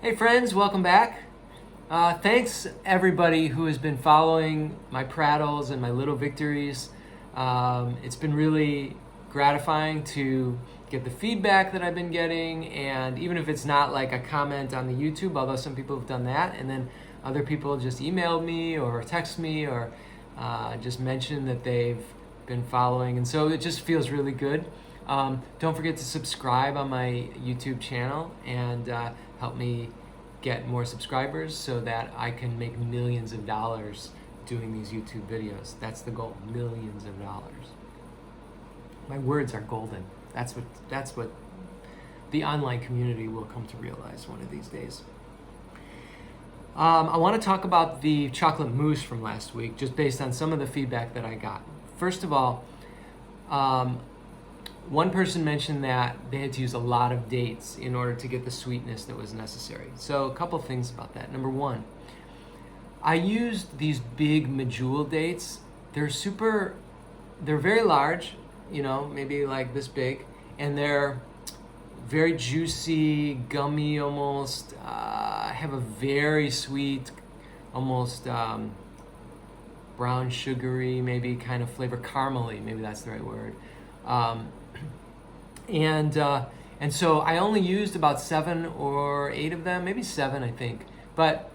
Hey friends, welcome back. Thanks everybody who has been following my prattles and my little victories. It's been really gratifying to get the feedback that I've been getting, and even if it's not like a comment on the YouTube, although some people have done that, and then other people just emailed me or text me or just mentioned that they've been following, and so it just feels really good. Don't forget to subscribe on my YouTube channel and help me get more subscribers so that I can make millions of dollars doing these YouTube videos. That's the goal, millions of dollars. My words are golden. That's what the online community will come to realize one of these days. I want to talk about the chocolate mousse from last week, just based on some of the feedback that I got. First of all, one person mentioned that they had to use a lot of dates in order to get the sweetness that was necessary. So a couple things about that. Number one, I used these big medjool dates. They're very large, maybe like this big, and they're very juicy, gummy almost, have a very sweet, almost brown sugary, maybe kind of flavor, caramely, maybe that's the right word. And so I only used about 7 or 8 of them, maybe 7, I think. But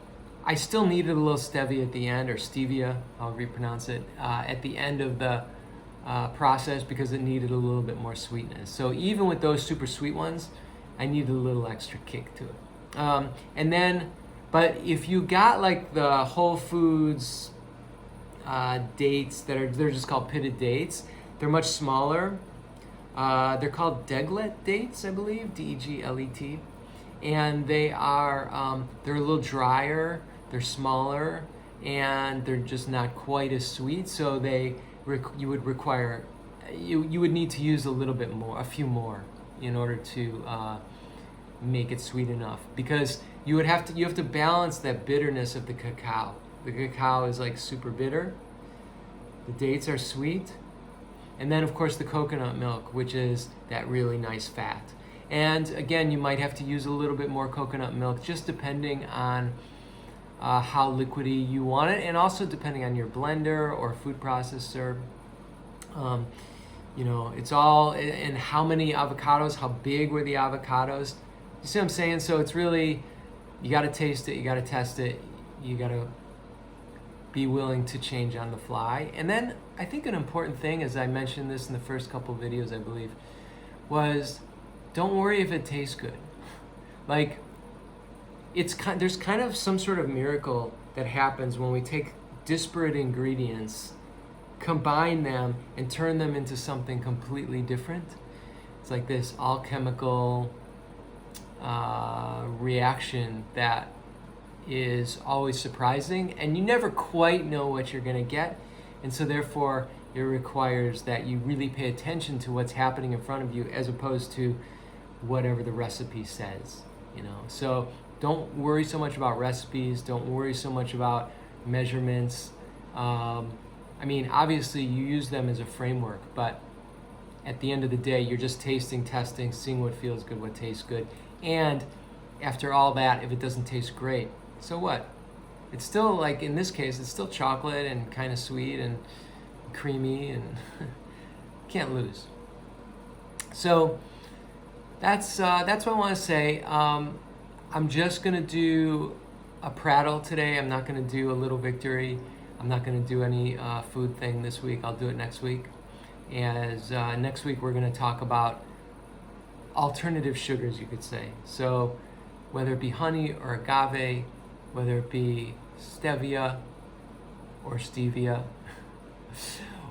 I still needed a little stevia at the end, or stevia, however you pronounce it, at the end of the process, because it needed a little bit more sweetness. So even with those super sweet ones, I needed a little extra kick to it. But if you got like the Whole Foods dates they're just called pitted dates, they're much smaller. They're called deglet dates, I believe, D-E-G-L-E-T, and they're a little drier, they're smaller, and they're just not quite as sweet. So you would need to use a little bit more, a few more, in order to make it sweet enough, because you have to balance that bitterness of the cacao. The cacao is like super bitter. The dates are sweet. And then, of course, the coconut milk, which is that really nice fat. And again, you might have to use a little bit more coconut milk, just depending on how liquidy you want it, and also depending on your blender or food processor. It's all in how many avocados, how big were the avocados. You see what I'm saying? So it's really, you got to taste it, you got to test it, you got to be willing to change on the fly. And then I think an important thing, as I mentioned this in the first couple of videos, I believe, was don't worry if it tastes good. Like, there's kind of some sort of miracle that happens when we take disparate ingredients, combine them, and turn them into something completely different. It's like this all-chemical reaction that is always surprising, and you never quite know what you're going to get, and so therefore it requires that you really pay attention to what's happening in front of you, as opposed to whatever the recipe says. So don't worry so much about recipes, don't worry so much about measurements. Obviously you use them as a framework, but at the end of the day, you're just tasting, testing, seeing what feels good, what tastes good. And after all that, if it doesn't taste great, so what? It's still, like in this case, it's still chocolate and kind of sweet and creamy, and can't lose. So that's what I want to say. I'm just gonna do a prattle today. I'm not gonna do a little victory. I'm not gonna do any food thing this week. I'll do it next week. As next week we're gonna talk about alternative sugars, you could say. So whether it be honey or agave, whether it be stevia or stevia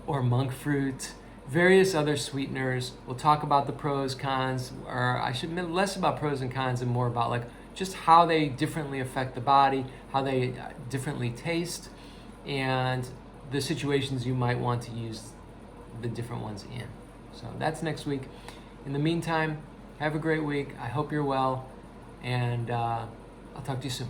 or monk fruit, various other sweeteners. We'll talk about the pros, cons, or I should admit less about pros and cons and more about like just how they differently affect the body, how they differently taste, and the situations you might want to use the different ones in. So that's next week. In the meantime, have a great week. I hope you're well, and I'll talk to you soon.